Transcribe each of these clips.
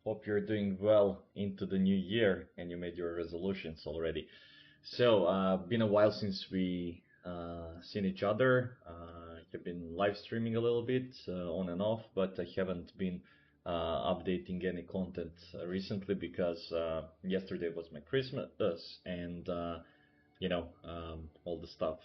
Hope you're doing well into the new year and you made your resolutions already. So, been a while since we seen each other. I've been live streaming a little bit on and off, but I haven't been updating any content recently because yesterday was my Christmas and all the stuff.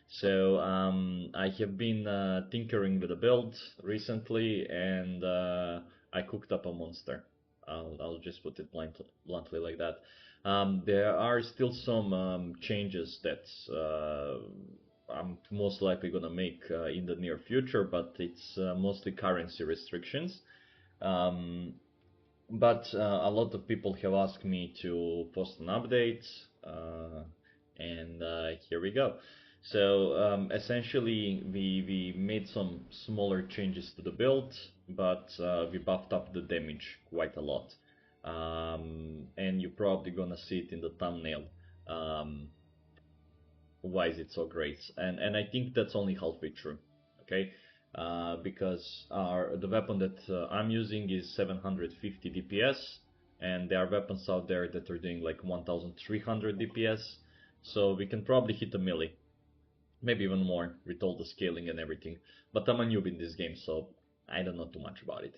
So I have been tinkering with the build recently, and I cooked up a monster. I'll just put it bluntly like that. There are still some changes that I'm most likely gonna make in the near future, but it's mostly currency restrictions. Um, but a lot of people have asked me to post an update, and here we go. So essentially, we made some smaller changes to the build, but we buffed up the damage quite a lot. And you're probably gonna see it in the thumbnail. Um, why is it so great? And I think that's only halfway true. Okay, because the weapon that I'm using is 750 DPS, and there are weapons out there that are doing like 1300 DPS, so we can probably hit a melee, maybe even more with all the scaling and everything. But I'm a noob in this game, so I don't know too much about it.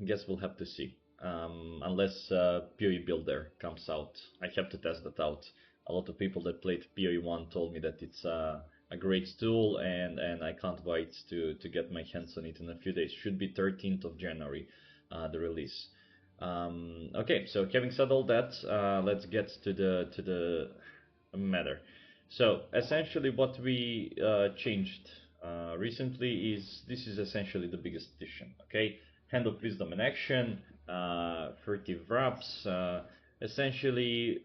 Guess we'll have to see. Unless PoE Builder comes out, I have to test that out. A lot of people that played PoE 1 told me that it's a great tool, and I can't wait to get my hands on it in a few days. Should be 13th of January, the release. Okay, so having said all that, let's get to the matter. So essentially, what we changed recently is this is essentially the biggest addition. Okay, Hand of Wisdom in action, furtive wraps, essentially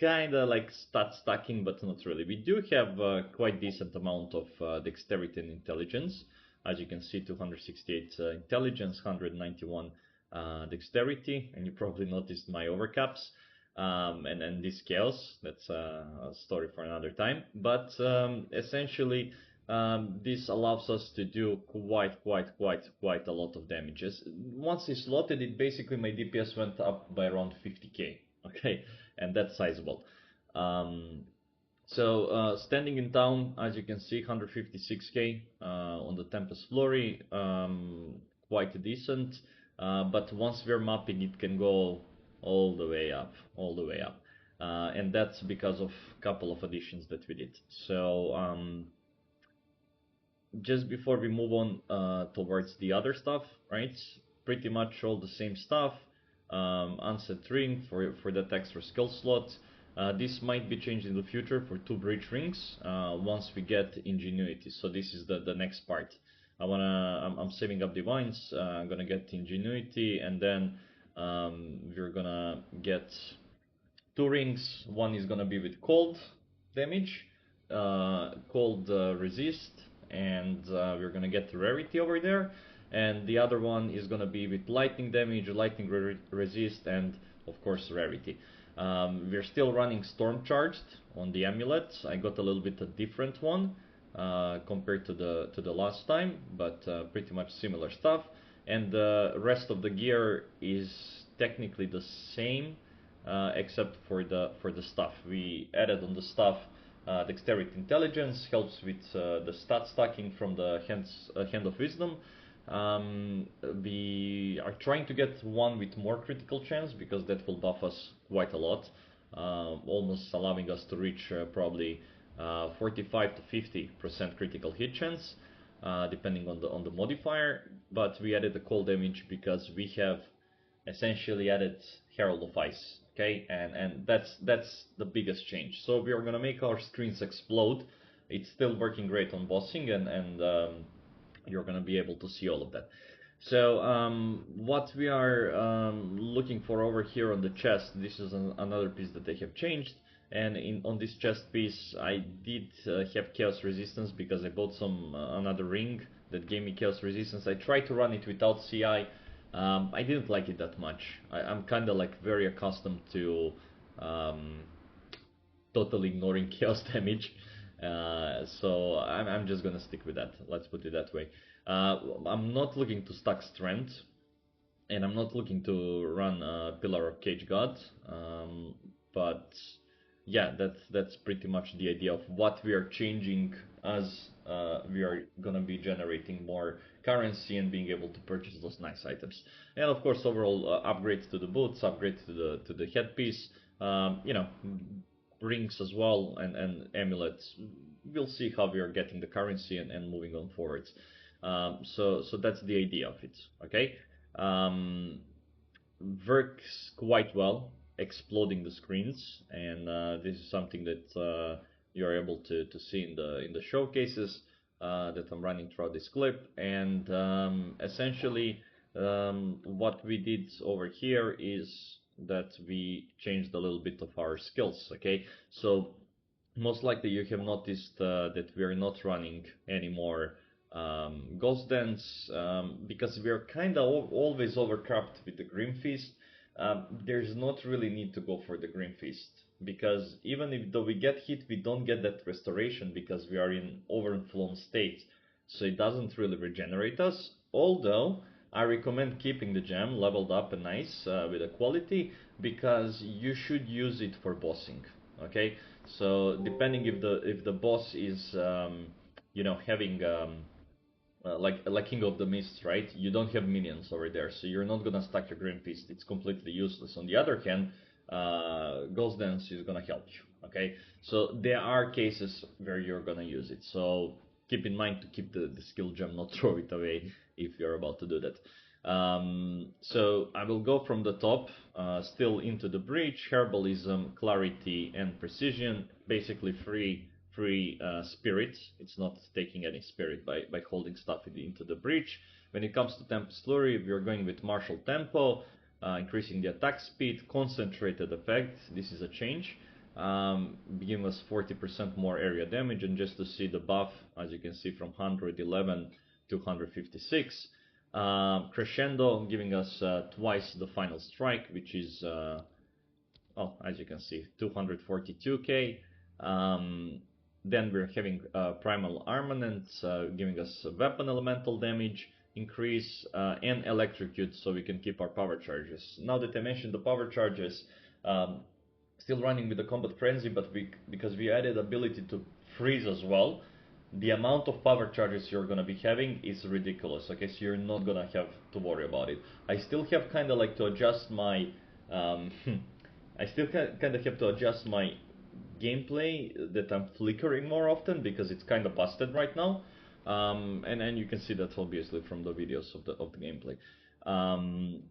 kind of like stat stacking, but not really. We do have quite decent amount of dexterity and intelligence. As you can see, 268 intelligence, 191 dexterity, and you probably noticed my overcaps. And this chaos, that's a story for another time. But essentially, this allows us to do quite a lot of damages. Once it's slotted, it basically my DPS went up by around 50k. Okay, and that's sizable. So standing in town, as you can see, 156k on the Tempest Flurry, quite decent. But once we're mapping, it can go all the way up, all the way up. And that's because of a couple of additions that we did. So just before we move on towards the other stuff, right? Pretty much all the same stuff. Unset ring for that extra skill slot. This might be changed in the future for 2 breach rings once we get ingenuity. So this is the next part. I'm saving up divines. I'm gonna get ingenuity, and then we're gonna get 2 rings. One is gonna be with cold damage, cold resist, and we're gonna get rarity over there. And the other one is gonna be with lightning damage, lightning resist, and of course rarity. We're still running storm charged on the amulet. I got a little bit a different one compared to the last time, but pretty much similar stuff. And the rest of the gear is technically the same, except for the stuff. We added on the stuff dexterity intelligence, helps with the stat stacking from the hand of wisdom. We are trying to get one with more critical chance because that will buff us quite a lot, almost allowing us to reach probably 45 to 50% critical hit chance, depending on the modifier. But we added the cold damage because we have essentially added Herald of Ice. Okay, and that's the biggest change. So we are gonna make our screens explode. It's still working great on bossing, and you're gonna be able to see all of that. So what we are looking for over here on the chest, this is another piece that they have changed. And on this chest piece, I did have chaos resistance because I bought another ring that gave me chaos resistance. I tried to run it without CI. I didn't like it that much. I'm kind of like very accustomed to totally ignoring chaos damage. So I'm just gonna stick with that. Let's put it that way. I'm not looking to stack strength. and I'm not looking to run Pillar of Cage God, but yeah, that's pretty much the idea of what we are changing as we are gonna be generating more currency and being able to purchase those nice items. And of course, overall upgrades to the boots, upgrades to the headpiece, you know, rings as well, and amulets. We'll see how we are getting the currency and moving on forwards. So that's the idea of it. Okay. Um, Works quite well, exploding the screens, and this is something that you are able to see in the showcases that I'm running throughout this clip. And essentially, what we did over here is that we changed a little bit of our skills. Okay, so most likely you have noticed that we are not running anymore Ghost Dance because we are kind of always overcrapped with the Grim Feast. There's not really need to go for the Grim Feast because even if though we get hit, we don't get that restoration because we are in overflown state, so it doesn't really regenerate us. Although I recommend keeping the gem leveled up and nice with a quality because you should use it for bossing. Okay, so depending if the boss is you know having like King of the Mists, right? You don't have minions over there, so you're not gonna stack your Grim Fist. It's completely useless. On the other hand, Ghost Dance is gonna help you. Okay, so there are cases where you're gonna use it. So keep in mind to keep the skill gem, not throw it away if you're about to do that. So I will go from the top, still into the breach, herbalism, clarity, and precision. Basically free spirit. It's not taking any spirit by holding stuff into the breach. When it comes to Tempest Flurry, we are going with martial tempo, increasing the attack speed, concentrated effect. This is a change. Giving us 40% more area damage, and just to see the buff, as you can see, from 111 to 156. Crescendo giving us twice the final strike, which is as you can see, 242k. Then we're having primal armament, giving us weapon elemental damage increase and electrocute, so we can keep our power charges. Now that I mentioned the power charges, still running with the combat frenzy, but because we added ability to freeze as well, the amount of power charges you're gonna be having is ridiculous. Okay, so you're not gonna have to worry about it. I still have kind of like to adjust my I still kind of have to adjust my gameplay that I'm flickering more often because it's kind of busted right now. And you can see that obviously from the videos of the gameplay.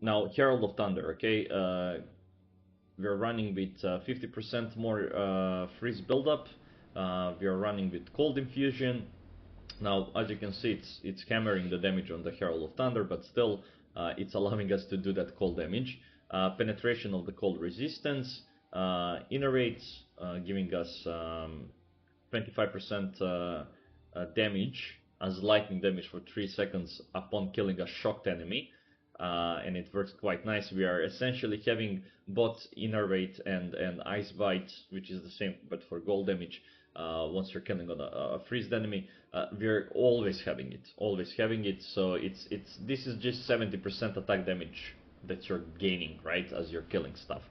Now Herald of Thunder, okay, we're running with 50% more freeze buildup. We are running with cold infusion. Now, as you can see, it's hammering the damage on the Herald of Thunder, but still, it's allowing us to do that cold damage. Penetration of the cold resistance, innervates, giving us 25% damage as lightning damage for 3 seconds upon killing a shocked enemy. And it works quite nice. We are essentially having both innervate and ice bite, which is the same but for gold damage. Once you're killing on a freezed enemy, we're always having it. So this is just 70% attack damage that you're gaining, right, as you're killing stuff.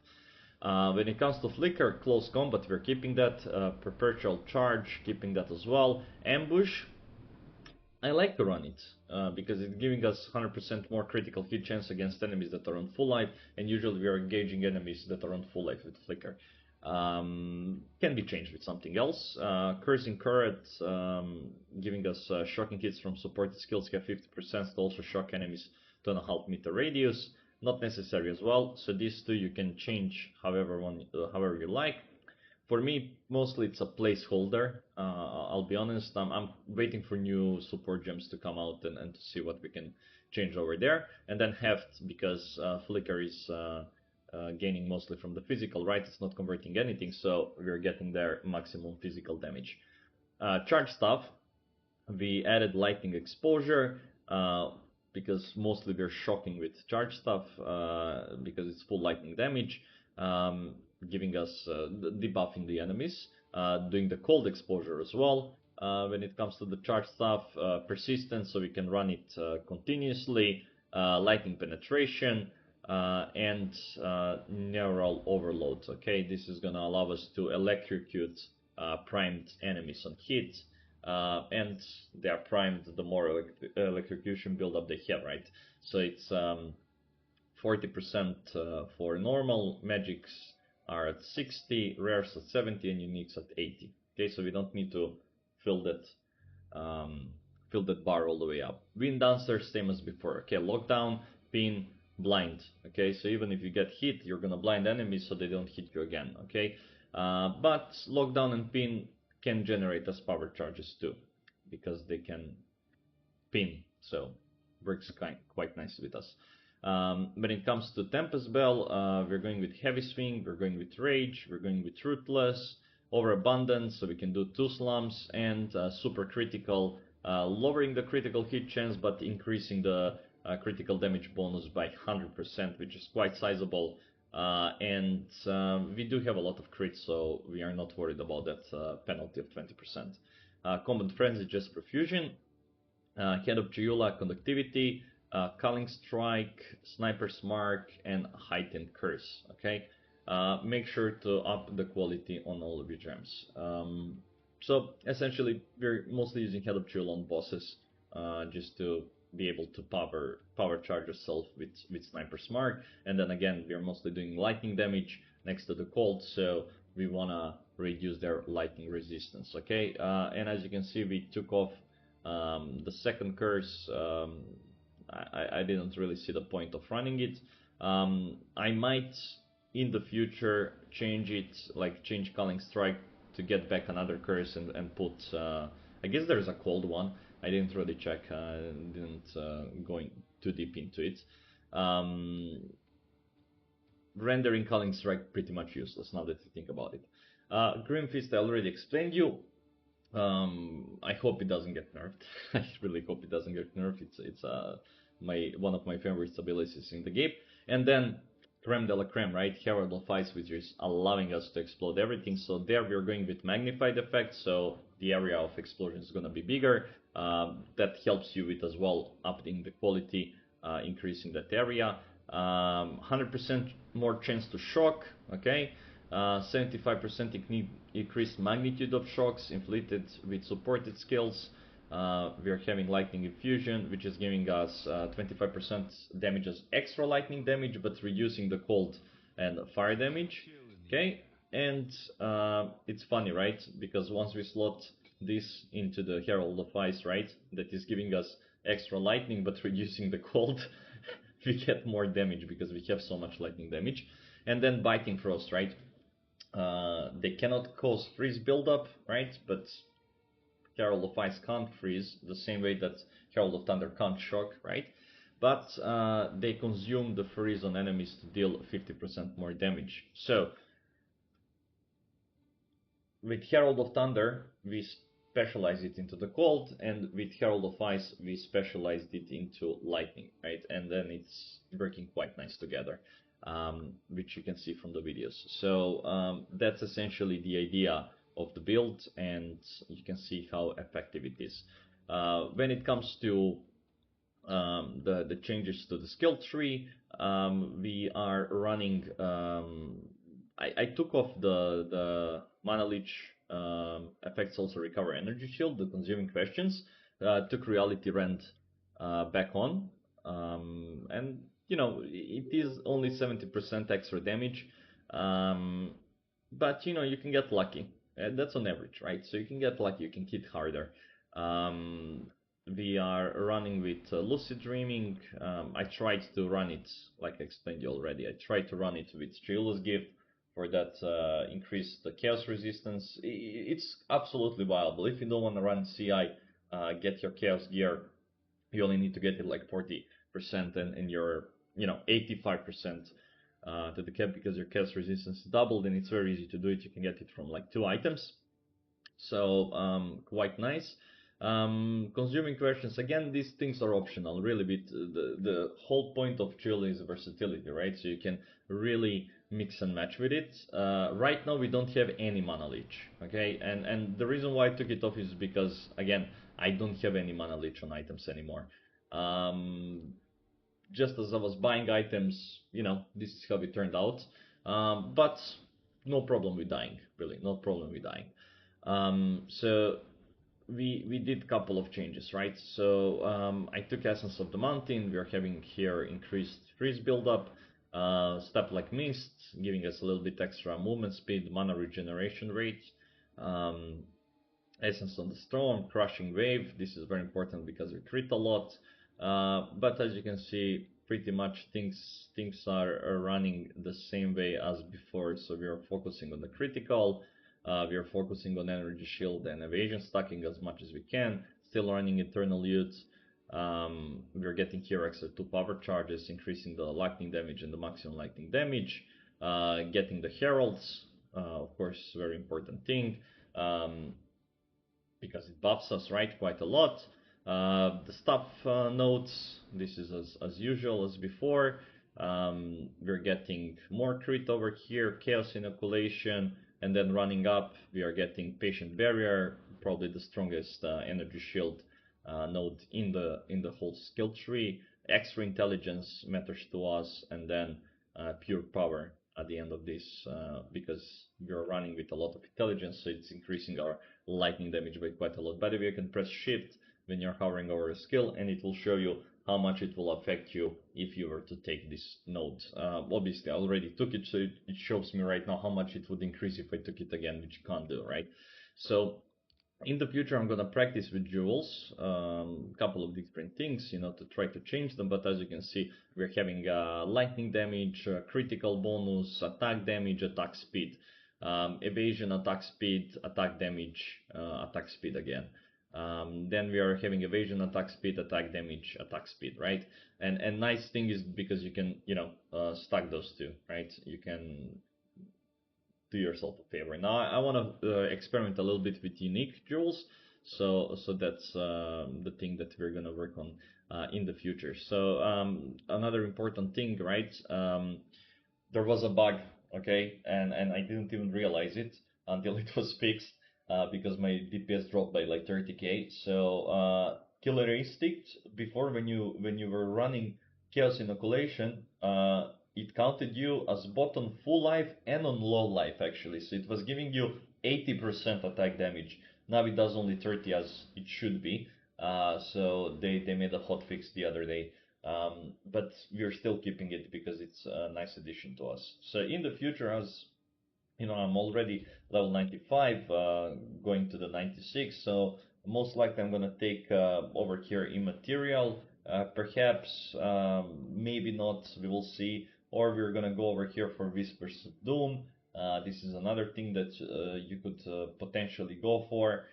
When it comes to flicker, close combat, we're keeping that. Perpetual charge, keeping that as well. Ambush, I like to run it because it's giving us 100% more critical hit chance against enemies that are on full life, and usually we are engaging enemies that are on full life with flicker. Can be changed with something else. Cursing Current, giving us shocking hits from supported skills, have 50% to also shock enemies to 1.5 meter radius. Not necessary as well, so these two you can change however you like. For me, mostly it's a placeholder. I'll be honest, I'm waiting for new support gems to come out and to see what we can change over there. And then Heft, because Flicker is gaining mostly from the physical, right? It's not converting anything, so we're getting their maximum physical damage. Charge Staff, we added lightning exposure because mostly we're shocking with charge stuff because it's full lightning damage, giving us debuffing the enemies, doing the cold exposure as well. When it comes to the charge stuff, persistence, so we can run it continuously. lightning penetration, and neural overload. Okay, this is gonna allow us to electrocute primed enemies on hit, and they are primed the more electrocution buildup they have, right? So it's 40% for normal, magics are at 60, rares at 70, and uniques at 80. Okay, so we don't need to fill that um, fill that bar all the way up. Wind downstairs, same as before. Okay, lockdown, pin, blind. Okay, so even if you get hit, you're gonna blind enemies so they don't hit you again. Okay, but lockdown and pin can generate as power charges too, because they can pin, so works quite nice with us. When it comes to Tempest Bell, we're going with Heavy Swing, we're going with Rage, we're going with Ruthless, Overabundance, so we can do 2 slums, and Super Critical, lowering the critical hit chance but increasing the critical damage bonus by 100%, which is quite sizable. And we do have a lot of crits, so we are not worried about that penalty of 20%. Combat Frenzy, just Profusion. Head of Chayula, Conductivity, Culling Strike, Sniper's Mark, and Heightened Curse. Okay, make sure to up the quality on all of your gems. So essentially, we're mostly using Head of Chayula on bosses, just to be able to power charge yourself with Sniper's Mark, and then again, we're mostly doing lightning damage next to the cold, so we wanna reduce their lightning resistance. Okay, and as you can see, we took off the second curse. I didn't really see the point of running it. I might in the future change it, like change Culling Strike to get back another curse and put, I guess there's a cold one. I didn't really check, didn't go too deep into it. Rendering Culling Strike pretty much useless now that you think about it. Grim Fist I already explained you. I hope it doesn't get nerfed. I really hope it doesn't get nerfed. It's one of my favorite abilities in the game. And then creme de la creme, right? Herald of Ice, which is allowing us to explode everything. So there we're going with magnified effect, so the area of explosion is gonna be bigger. That helps you with as well upping the quality, increasing that area. 100% more chance to shock. Okay. 75% increased magnitude of shocks inflicted with supported skills. We are having lightning infusion, which is giving us 25% damage as extra lightning damage, but reducing the cold and fire damage. Okay, and it's funny, right? Because once we slot this into the Herald of Ice, right, that is giving us extra lightning but reducing the cold, we get more damage because we have so much lightning damage. And then Biting Frost, right? They cannot cause freeze buildup, right? But Herald of Ice can't freeze the same way that Herald of Thunder can't shock, right? But they consume the freeze on enemies to deal 50% more damage. So with Herald of Thunder, we specialize it into the cold, and with Herald of Ice, we specialized it into lightning, right? And then it's working quite nice together. Which you can see from the videos. So that's essentially the idea of the build, and you can see how effective it is. When it comes to the changes to the skill tree, we are running. I took off the Mana Leech effects, also recover energy shield, the consuming questions, took Reality Rend back on, and you know, it is only 70% extra damage, but you know, you can get lucky. That's on average, right? So you can get lucky, you can hit harder. We are running with Lucid Dreaming. I tried to run it, like I explained you already, I tried to run it with Chayula's Gift for that increase the chaos resistance. It's absolutely viable. If you don't want to run CI, get your chaos gear. You only need to get it like 40%, and you're 85% to the cap, because your chaos resistance doubled, and it's very easy to do it. You can get it from like 2 items, so quite nice. Consuming questions, again, these things are optional, really. Bit the whole point of Chayula is versatility, right? So you can really mix and match with it. Right now we don't have any Mana Leech, okay, and the reason why I took it off is because, again, I don't have any Mana Leech on items anymore. just as I was buying items, this is how it turned out. But no problem with dying, really, no problem with dying. So we did a couple of changes, right? So I took Essence of the Mountain. We are having here increased freeze buildup, Step like Mist, giving us a little bit extra movement speed, mana regeneration rate. Um, Essence on the Storm, Crushing Wave. This is very important because we crit a lot. But as you can see, pretty much things are running the same way as before. So we are focusing on the critical. We are focusing on energy shield and evasion stacking as much as we can. Still running Eternal Youth. We're getting here extra 2 power charges, increasing the lightning damage and the maximum lightning damage. Getting the Heralds, of course, very important thing. Because it buffs us, right, quite a lot. The stuff notes, this is as usual as before. We're getting more crit over here, Chaos Inoculation, and then running up, we are getting Patient Barrier, probably the strongest energy shield node in the whole skill tree. Extra Intelligence matters to us, and then Pure Power at the end of this, because we are running with a lot of intelligence, so it's increasing our lightning damage by quite a lot. By the way, you can press shift when you're hovering over a skill, and it will show you how much it will affect you if you were to take this node. Obviously, I already took it, so it shows me right now how much it would increase if I took it again, which you can't do, right? So in the future, I'm gonna practice with jewels, couple of different things, to try to change them. But as you can see, we're having lightning damage, critical bonus, attack damage, attack speed, evasion, attack speed, attack damage, attack speed again. Then we are having evasion, attack speed, attack damage, attack speed, right? And nice thing is because you can, stack those two, right? You can do yourself a favor. Now I want to experiment a little bit with unique jewels, so that's the thing that we're gonna work on in the future. So another important thing, right? There was a bug, okay, and I didn't even realize it until it was fixed, because my DPS dropped by like 30k. So Killer Instinct, before when you were running Chaos Inoculation, it counted you as both on full life and on low life actually. So it was giving you 80% attack damage. Now it does only 30 as it should be. So they made a hotfix the other day. But we're still keeping it because it's a nice addition to us. So in the future, as I'm already level 95, going to the 96, so most likely I'm gonna take over here Immaterial, perhaps, maybe not, we will see, or we're gonna go over here for Whispers of Doom. This is another thing that you could potentially go for.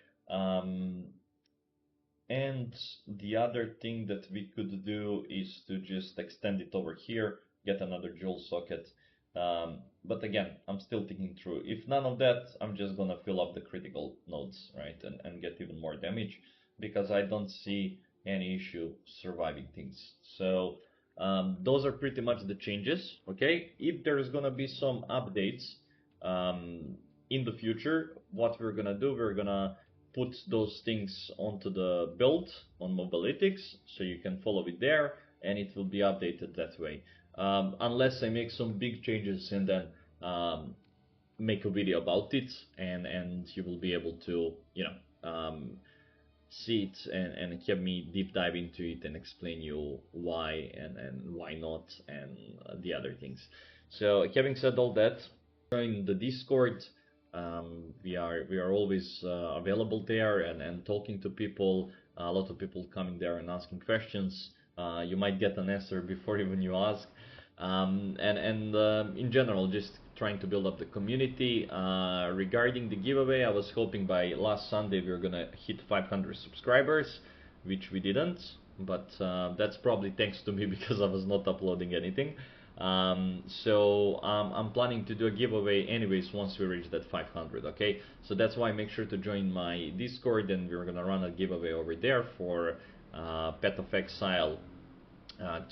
And the other thing that we could do is to just extend it over here, get another jewel socket. But again, I'm still thinking through. If none of that, I'm just gonna fill up the critical nodes, right? And get even more damage, because I don't see any issue surviving things. So those are pretty much the changes, okay? If there's gonna be some updates in the future, what we're gonna do, we're gonna put those things onto the build on Mobalytics, so you can follow it there, and it will be updated that way. Unless I make some big changes and then make a video about it, and you will be able to, see it and have me deep dive into it and explain you why and why not, and the other things. So having said all that, join the Discord. We are always available there and talking to people. A lot of people coming there and asking questions. You might get an answer before even you ask. In general, just trying to build up the community. Regarding the giveaway, I was hoping by last Sunday we were gonna hit 500 subscribers, which we didn't. But that's probably thanks to me because I was not uploading anything. So I'm planning to do a giveaway anyways once we reach that 500, okay? So that's why make sure to join my Discord, and we're gonna run a giveaway over there for Path of Exile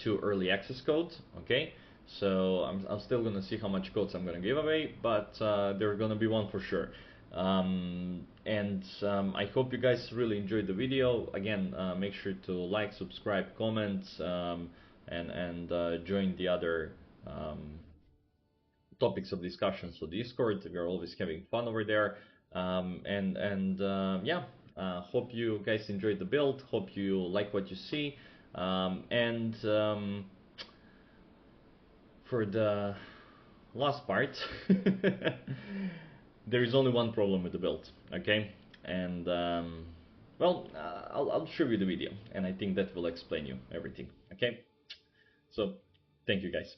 2 early access codes, okay? So I'm still gonna see how much codes I'm gonna give away, but there's gonna be one for sure. I hope you guys really enjoyed the video. Again, make sure to like, subscribe, comment, and join the other topics of discussion. So Discord, we're always having fun over there. Yeah, hope you guys enjoyed the build. Hope you like what you see. For the last part, there is only one problem with the build, okay? And well, I'll show you the video, and I think that will explain you everything, okay? So, thank you guys.